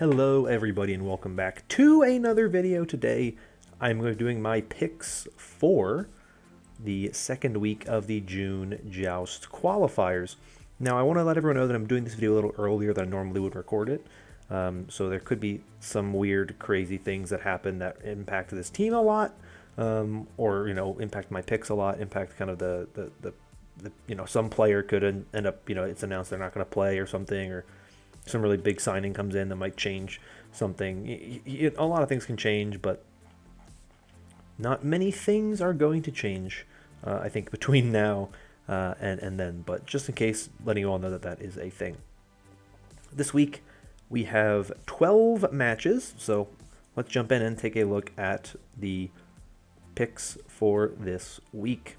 Hello everybody and welcome back to another video. Today I'm going to be doing my picks for the second week of the June Joust qualifiers. Now I want to let everyone know that I'm doing this video a little earlier than I normally would record it. So there could be some weird crazy things that happen that impact this team a lot, or impact my picks a lot, impact kind of the some player could end up, it's announced they're not going to play or something, or some really big signing comes in that might change something. A lot of things can change, but not many things are going to change, I think, between now and then. But just in case, letting you all know that that is a thing. This week, we have 12 matches, so let's jump in and take a look at the picks for this week.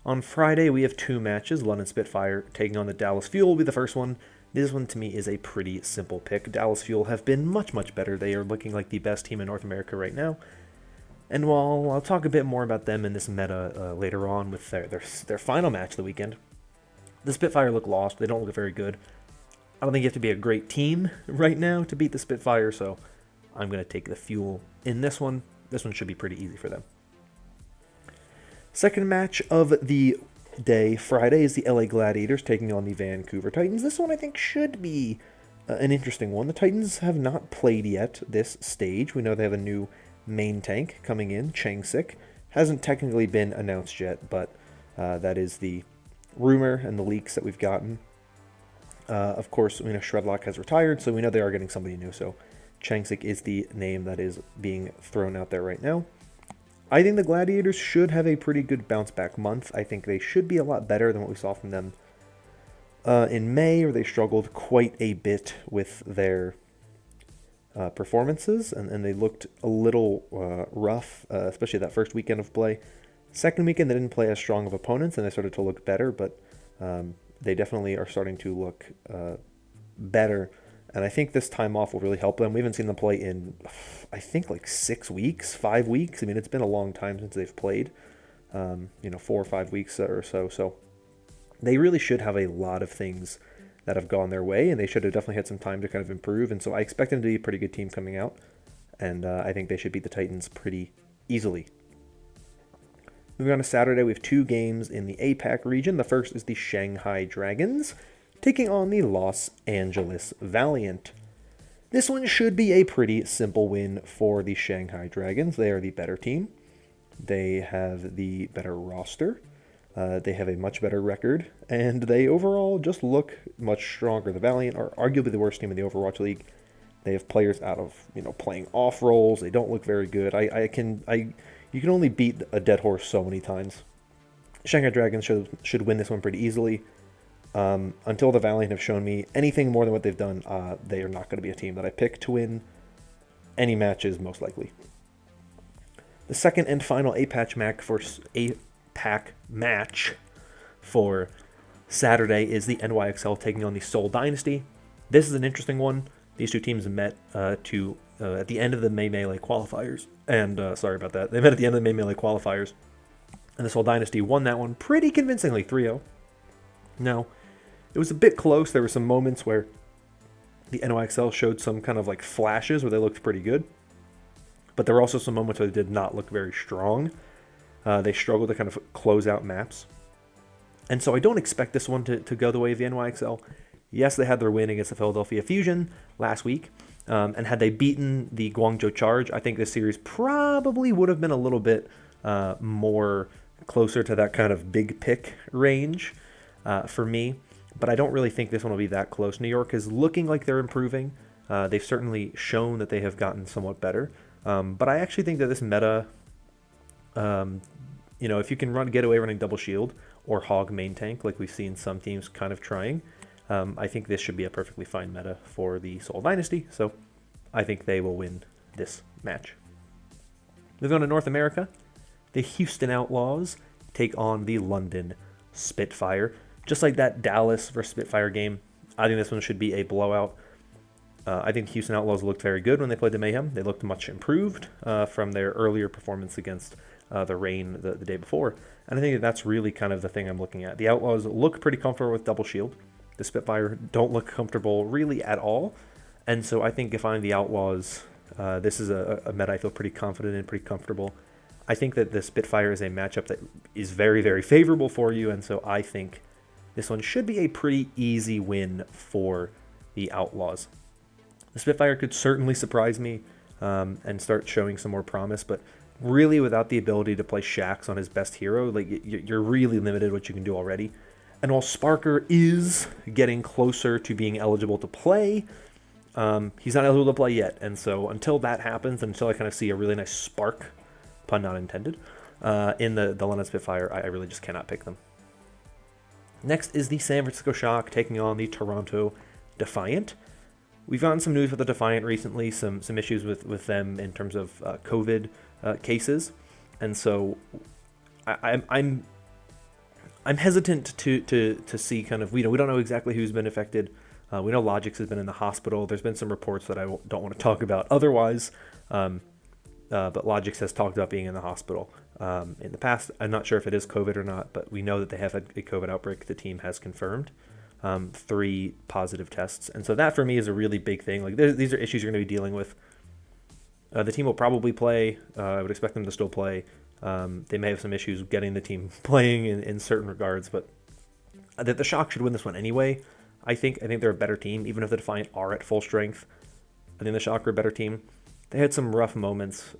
On Friday, we have 2 matches. London Spitfire taking on the Dallas Fuel will be the first one. This one, to me, is a pretty simple pick. Dallas Fuel have been much, much better. They are looking like the best team in North America right now. And while I'll talk a bit more about them in this meta later on with their final match of the weekend, the Spitfire look lost. They don't look very good. I don't think you have to be a great team right now to beat the Spitfire, so I'm going to take the Fuel in this one. This one should be pretty easy for them. Second match of the day, Friday, is the LA Gladiators taking on the Vancouver Titans. This one I think should be an interesting one. The Titans have not played yet this stage. We know they have a new main tank coming in, Changsik. Hasn't technically been announced yet, but that is the rumor and the leaks that we've gotten. Of course, Shredlock has retired, so we know they are getting somebody new, so Changsik is the name that is being thrown out there right now. I think the Gladiators should have a pretty good bounce-back month. I think they should be a lot better than what we saw from them in May, where they struggled quite a bit with their performances, and they looked a little rough, especially that first weekend of play. Second weekend, they didn't play as strong of opponents, and they started to look better, but they definitely are starting to look better. And I think this time off will really help them. We haven't seen them play in, I think, like 6 weeks, 5 weeks. I mean, it's been a long time since they've played, 4 or 5 weeks or so. So they really should have a lot of things that have gone their way, and they should have definitely had some time to kind of improve. And so I expect them to be a pretty good team coming out, and I think they should beat the Titans pretty easily. Moving on to Saturday, we have 2 games in the APAC region. The first is the Shanghai Dragons taking on the Los Angeles Valiant. This one should be a pretty simple win for the Shanghai Dragons. They are the better team. They have the better roster. They have a much better record, and they overall just look much stronger. The Valiant are arguably the worst team in the Overwatch League. They have players out of playing off roles. They don't look very good. You can only beat a dead horse so many times. Shanghai Dragons should win this one pretty easily. Until the Valiant have shown me anything more than what they've done, they are not going to be a team that I pick to win any matches, most likely. The second and final APAC match for Saturday is the NYXL taking on the Seoul Dynasty. This is an interesting one. These two teams met at the end of the May Melee qualifiers. And sorry about that. They met at the end of the May Melee qualifiers. And the Seoul Dynasty won that one pretty convincingly, 3-0. Now, it was a bit close. There were some moments where the NYXL showed some kind of like flashes where they looked pretty good. But there were also some moments where they did not look very strong. They struggled to kind of close out maps. And so I don't expect this one to go the way of the NYXL. Yes, they had their win against the Philadelphia Fusion last week. And had they beaten the Guangzhou Charge, I think this series probably would have been a little bit more closer to that kind of big pick range for me. But I don't really think this one will be that close. New York is looking like they're improving. They've certainly shown that they have gotten somewhat better. But I actually think that this meta, if you can get away running double shield or hog main tank, like we've seen some teams kind of trying, I think this should be a perfectly fine meta for the Seoul Dynasty. So I think they will win this match. Moving on to North America, the Houston Outlaws take on the London Spitfire. Just like that Dallas versus Spitfire game, I think this one should be a blowout. I think the Houston Outlaws looked very good when they played the Mayhem. They looked much improved from their earlier performance against the Reign the day before. And I think that's really kind of the thing I'm looking at. The Outlaws look pretty comfortable with double shield. The Spitfire don't look comfortable really at all. And so I think if I'm the Outlaws, this is a meta I feel pretty confident in, pretty comfortable. I think that the Spitfire is a matchup that is very, very favorable for you, and so I think this one should be a pretty easy win for the Outlaws. The Spitfire could certainly surprise me and start showing some more promise, but really without the ability to play Shax on his best hero, like you're really limited what you can do already. And while Sparker is getting closer to being eligible to play, he's not eligible to play yet. And so until that happens, until I kind of see a really nice spark, pun not intended, in the London Spitfire, I really just cannot pick them. Next is the San Francisco Shock taking on the Toronto Defiant. We've gotten some news with the Defiant recently, some issues with them in terms of COVID cases, and so I'm hesitant to see kind of, we don't know exactly who's been affected. We know Logix has been in the hospital. There's been some reports that I don't want to talk about otherwise, but Logix has talked about being in the hospital in the past. I'm not sure if it is COVID or not, but we know that they have had a COVID outbreak. The team has confirmed 3 positive tests, and so that for me is a really big thing. Like these are issues you're going to be dealing with. The team will probably play. I would expect them to still play. They may have some issues getting the team playing in certain regards, but the Shock should win this one anyway. I think they're a better team, even if the Defiant are at full strength. I think the Shock are a better team. They had some rough moments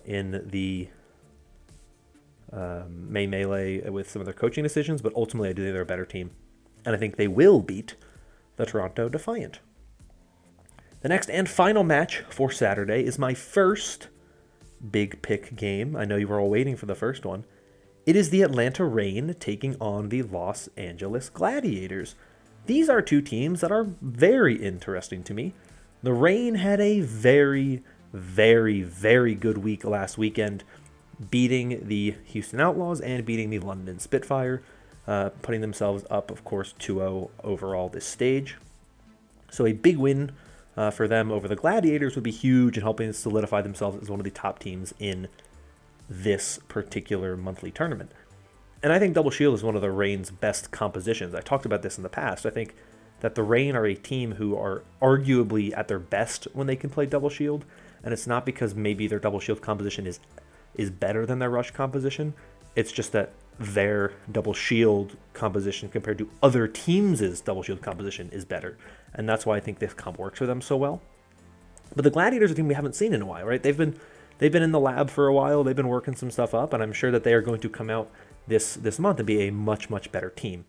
in the May Melee with some of their coaching decisions, but ultimately I do think they're a better team. And I think they will beat the Toronto Defiant. The next and final match for Saturday is my first big pick game. I know you were all waiting for the first one. It is the Atlanta Reign taking on the Los Angeles Gladiators. These are 2 teams that are very interesting to me. The Reign had a very, very, very good week last weekend, beating the Houston Outlaws and beating the London Spitfire, putting themselves up, of course, 2-0 overall this stage. So a big win for them over the Gladiators would be huge in helping solidify themselves as one of the top teams in this particular monthly tournament. And I think Double Shield is one of the Reign's best compositions. I talked about this in the past. I think that the Reign are a team who are arguably at their best when they can play Double Shield, and it's not because maybe their Double Shield composition is better than their Rush composition. It's just that their Double Shield composition compared to other teams' Double Shield composition is better, and that's why I think this comp works for them so well. But the Gladiators are a team we haven't seen in a while, right? They've been in the lab for a while. They've been working some stuff up, and I'm sure that they are going to come out this month and be a much, much better team.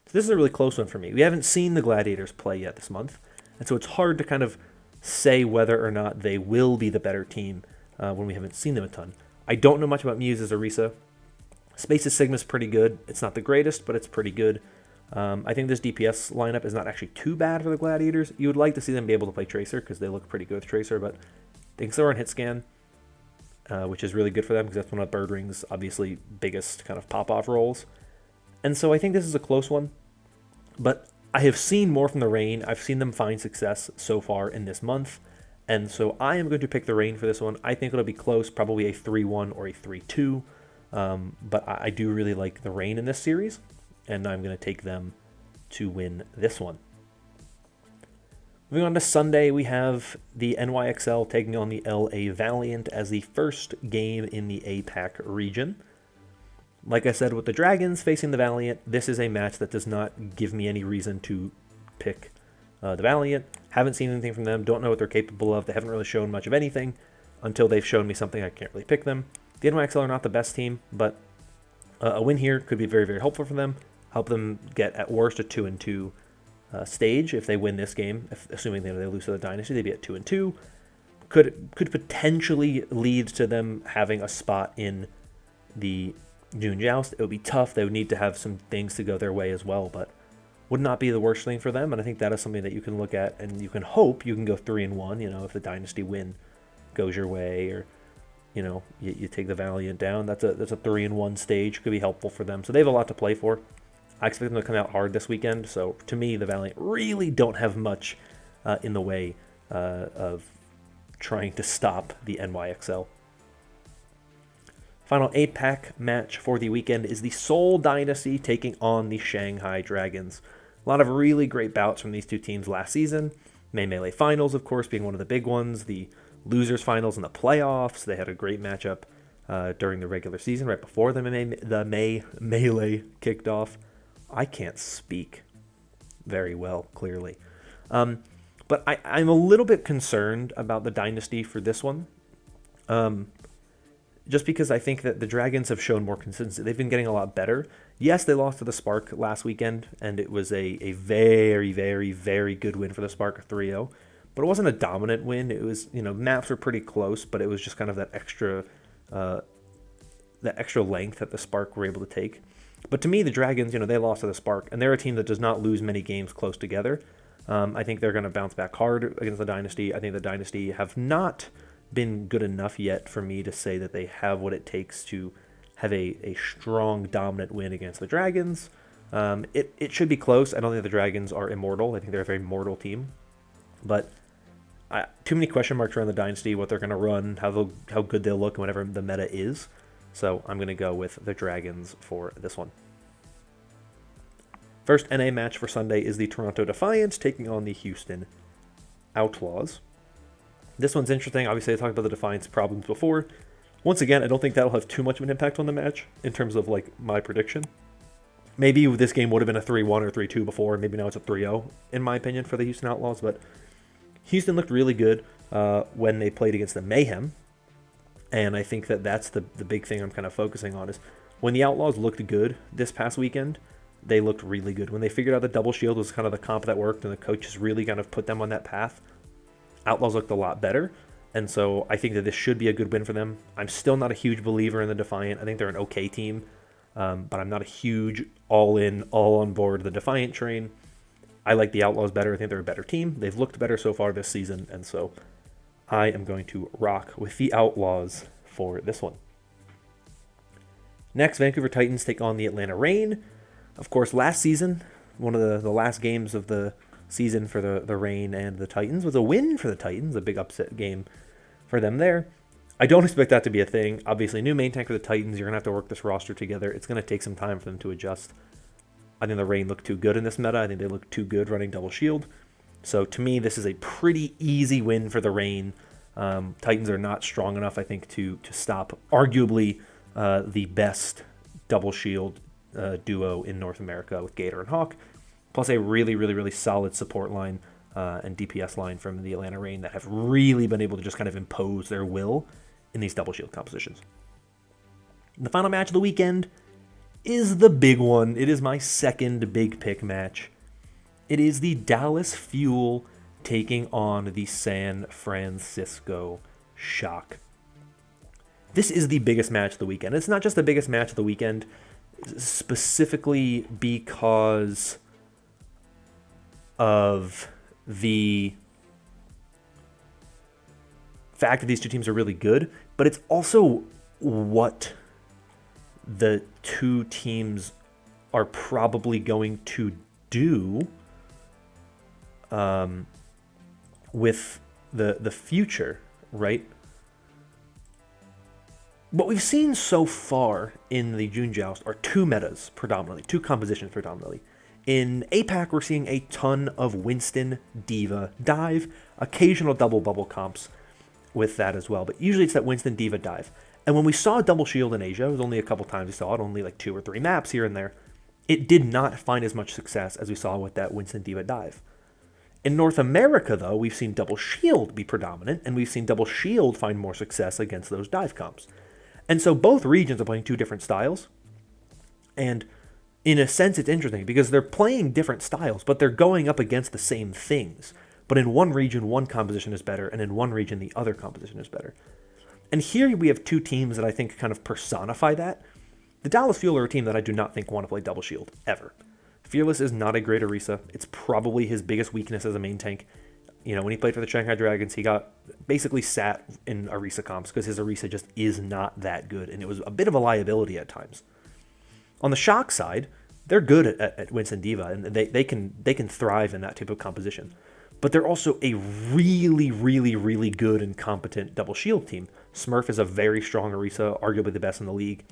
So this is a really close one for me. We haven't seen the Gladiators play yet this month, and so it's hard to kind of say whether or not they will be the better team when we haven't seen them a ton. I don't know much about Muse's Orisa. Space's Sigma's pretty good. It's not the greatest, but it's pretty good. I think this DPS lineup is not actually too bad for the Gladiators. You would like to see them be able to play Tracer because they look pretty good with Tracer, but they can still run hit scan, which is really good for them because that's one of Birdring's obviously biggest kind of pop-off roles. And so I think this is a close one, but I have seen more from the Reign. I've seen them find success so far in this month, and so I am going to pick the Reign for this one. I think it'll be close, probably a 3-1 or a 3-2, but I do really like the Reign in this series, and I'm going to take them to win this one. Moving on to Sunday, we have the NYXL taking on the LA Valiant as the first game in the APAC region. Like I said, with the Dragons facing the Valiant, this is a match that does not give me any reason to pick the Valiant. Haven't seen anything from them, don't know what they're capable of. They haven't really shown much of anything. Until they've shown me something, I can't really pick them. The NYXL are not the best team, but a win here could be very, very helpful for them. Help them get, at worst, a 2-2 stage if they win this game. Assuming they lose to the Dynasty, they'd be at 2-2. Could potentially lead to them having a spot in the June Joust. It would be tough. They would need to have some things to go their way as well, but would not be the worst thing for them. And I think that is something that you can look at, and you can hope you can go 3-1. You know, if the Dynasty win goes your way, or you take the Valiant down, that's a 3-1 stage. Could be helpful for them. So they have a lot to play for. I expect them to come out hard this weekend. So to me, the Valiant really don't have much in the way of trying to stop the NYXL. Final APAC match for the weekend is the Seoul Dynasty taking on the Shanghai Dragons. A lot of really great bouts from these two teams last season. Melee Finals, of course, being one of the big ones. The Losers Finals and the playoffs. They had a great matchup during the regular season, right before the Melee kicked off. I can't speak very well, clearly. But I'm a little bit concerned about the Dynasty for this one. Just because I think that the Dragons have shown more consistency. They've been getting a lot better. Yes, they lost to the Spark last weekend, and it was a very, very, very good win for the Spark, 3-0. But it wasn't a dominant win. It was, maps were pretty close, but it was just kind of that extra length that the Spark were able to take. But to me, the Dragons, they lost to the Spark, and they're a team that does not lose many games close together. I think they're going to bounce back hard against the Dynasty. I think the Dynasty have not been good enough yet for me to say that they have what it takes to have a strong, dominant win against the Dragons. It should be close. I don't think the Dragons are immortal. I think they're a very mortal team. But too many question marks around the Dynasty, what they're going to run, how good they'll look, and whatever the meta is. So I'm going to go with the Dragons for this one. First NA match for Sunday is the Toronto Defiance taking on the Houston Outlaws. This one's interesting. Obviously, I talked about the Defiance problems before. Once again, I don't think that'll have too much of an impact on the match in terms of my prediction. Maybe this game would have been a 3-1 or 3-2 before. Maybe now it's a 3-0, in my opinion, for the Houston Outlaws. But Houston looked really good when they played against the Mayhem. And I think that's the big thing I'm kind of focusing on is when the Outlaws looked good this past weekend, they looked really good. When they figured out the double shield was kind of the comp that worked and the coaches really kind of put them on that path, Outlaws looked a lot better. And so I think that this should be a good win for them. I'm still not a huge believer in the Defiant. I think they're an okay team, but I'm not a huge all-in, all-on-board the Defiant train. I like the Outlaws better. I think they're a better team. They've looked better so far this season, and so I am going to rock with the Outlaws for this one. Next, Vancouver Titans take on the Atlanta Reign. Of course, last season, one of the last games of the season for the Reign and the Titans was a win for the Titans, a big upset game for them there. I don't expect that to be a thing. Obviously, new main tank for the Titans. You're going to have to work this roster together. It's going to take some time for them to adjust. I think the Reign look too good in this meta. I think they look too good running double shield. So to me, this is a pretty easy win for the Reign. Titans are not strong enough, I think, to stop arguably the best double shield duo in North America with Gator and Hawk, plus a really, really, really solid support line and DPS line from the Atlanta Reign that have really been able to just kind of impose their will in these double shield compositions. The final match of the weekend is the big one. It is my second big pick match. It is the Dallas Fuel taking on the San Francisco Shock. This is the biggest match of the weekend. It's not just the biggest match of the weekend, specifically because of the fact that these two teams are really good, but it's also what the two teams are probably going to do with the future, right? What we've seen so far in the June Joust are two metas predominantly, two compositions predominantly. In APAC, we're seeing a ton of Winston, D.Va, Dive, occasional double bubble comps with that as well, but usually it's that Winston, D.Va, Dive. And when we saw Double Shield in Asia, it was only a couple times we saw it, only like 2 or 3 maps here and there. It did not find as much success as we saw with that Winston, D.Va, Dive. In North America, though, we've seen Double Shield be predominant, and we've seen Double Shield find more success against those dive comps. And so both regions are playing two different styles. And in a sense, it's interesting because they're playing different styles, but they're going up against the same things. But in one region, one composition is better, and in one region, the other composition is better. And here we have two teams that I think kind of personify that. The Dallas Fuel are a team that I do not think want to play Double Shield, ever. Fearless is not a great Orisa. It's probably his biggest weakness as a main tank. You know, when he played for the Shanghai Dragons, he got basically sat in Orisa comps because his Orisa just is not that good, and it was a bit of a liability at times. On the Shock side, they're good at Winston D.Va, and they can thrive in that type of composition. But they're also a really, really, really good and competent double shield team. Smurf is a very strong Orisa, arguably the best in the league.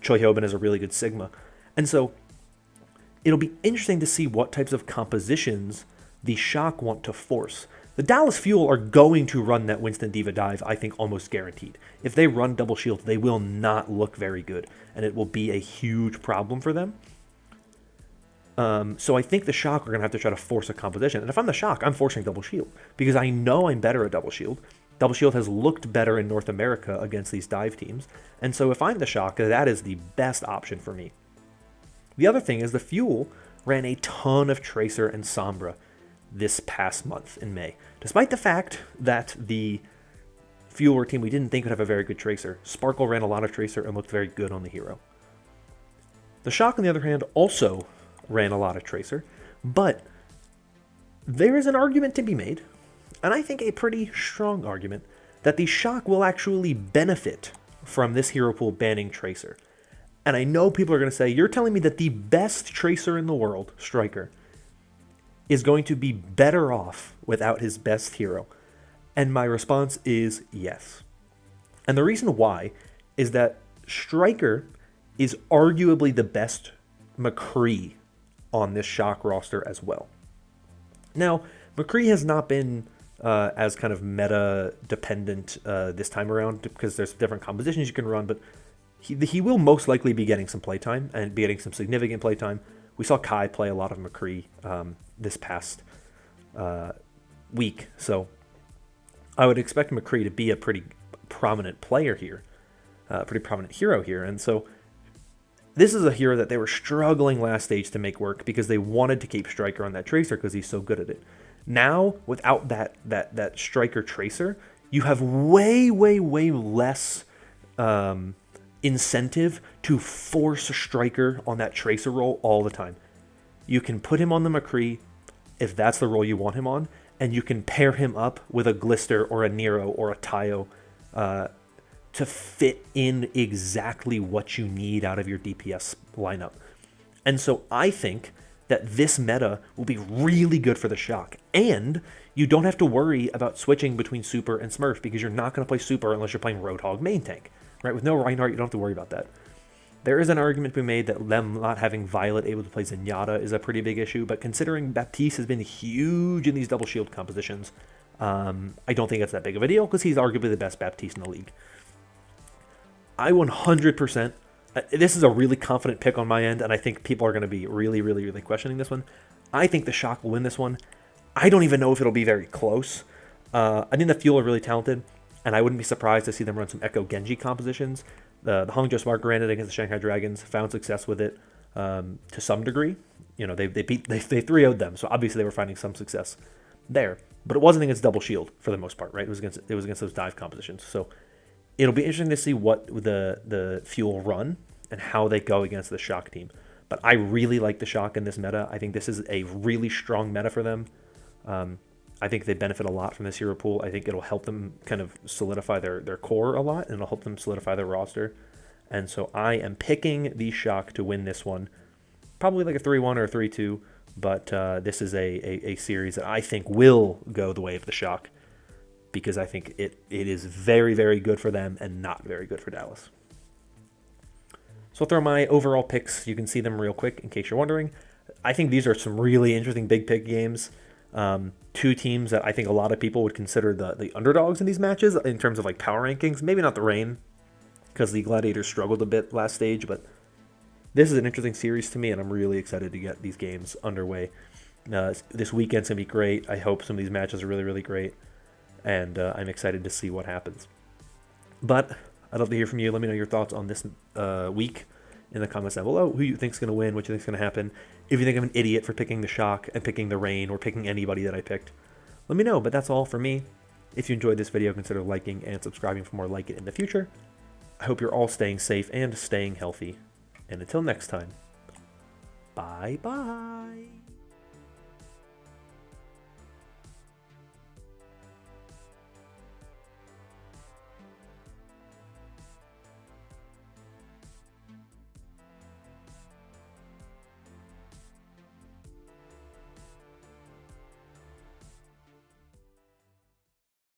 Choi Hyobin is a really good Sigma. And so it'll be interesting to see what types of compositions the Shock want to force. The Dallas Fuel are going to run that Winston Diva dive, I think, almost guaranteed. If they run double shield, they will not look very good, and it will be a huge problem for them. So I think the Shock are going to have to try to force a composition. And if I'm the Shock, I'm forcing double shield, because I know I'm better at double shield. Double shield has looked better in North America against these dive teams. And so if I'm the Shock, that is the best option for me. The other thing is the Fuel ran a ton of Tracer and Sombra this past month in May. Despite the fact that the Fuel were a team we didn't think would have a very good Tracer, Sparkle ran a lot of Tracer and looked very good on the hero. The Shock, on the other hand, also ran a lot of Tracer, but there is an argument to be made, and I think a pretty strong argument, that the Shock will actually benefit from this hero pool banning Tracer. And I know people are going to say, you're telling me that the best Tracer in the world, Striker, is going to be better off without his best hero. And my response is yes. And the reason why is that Striker is arguably the best McCree on this Shock roster as well. Now, McCree has not been as kind of meta dependent this time around, because there's different compositions you can run, but he will most likely be getting some playtime and be getting some significant playtime. We saw Kai play a lot of McCree this past week, so I would expect McCree to be a pretty prominent player here, a pretty prominent hero here, and so this is a hero that they were struggling last stage to make work because they wanted to keep Striker on that Tracer because he's so good at it. Now, without that Striker Tracer, you have way less incentive to force Striker on that Tracer role all the time. You can put him on the McCree if that's the role you want him on, and you can pair him up with a Glister or a Nero or a Tayo to fit in exactly what you need out of your DPS lineup. And so I think that this meta will be really good for the Shock. And you don't have to worry about switching between Super and Smurf, because you're not going to play Super unless you're playing Roadhog main tank. Right? With no Reinhardt, you don't have to worry about that. There is an argument to be made that them not having Violet able to play Zenyatta is a pretty big issue, but considering Baptiste has been huge in these double shield compositions, I don't think it's that big of a deal, because he's arguably the best Baptiste in the league. I 100%, this is a really confident pick on my end, and I think people are going to be really questioning this one. I think the Shock will win this one. I don't even know if it'll be very close. I think the Fuel are really talented, and I wouldn't be surprised to see them run some Echo Genji compositions. The Hangzhou Smart ran it against the Shanghai Dragons, found success with it to some degree. You know, they 3-0'd them, so obviously they were finding some success there. But it wasn't against double shield for the most part, right? It was against those dive compositions. So it'll be interesting to see what the Fuel run and how they go against the Shock team. But I really like the Shock in this meta. I think this is a really strong meta for them. I think they benefit a lot from this hero pool. I think it'll help them kind of solidify their core a lot, and it'll help them solidify their roster. And so I am picking the Shock to win this one. Probably like a 3-1 or a 3-2, but this is a series that I think will go the way of the Shock, because I think it is very good for them and not very good for Dallas. So I'll throw my overall picks. You can see them real quick in case you're wondering. I think these are some really interesting big pick games. Two teams that I think a lot of people would consider the underdogs in these matches in terms of like power rankings. Maybe not the Reign, because the Gladiators struggled a bit last stage, but this is an interesting series to me, and I'm really excited to get these games underway. This weekend's going to be great. I hope some of these matches are really great, and I'm excited to see what happens. But I'd love to hear from you. Let me know your thoughts on this week in the comments down below. Who you think's going to win, what you think's going to happen. If you think I'm an idiot for picking the Shock and picking the Reign or picking anybody that I picked, let me know. But that's all for me. If you enjoyed this video, consider liking and subscribing for more like it in the future. I hope you're all staying safe and staying healthy. And until next time, bye-bye.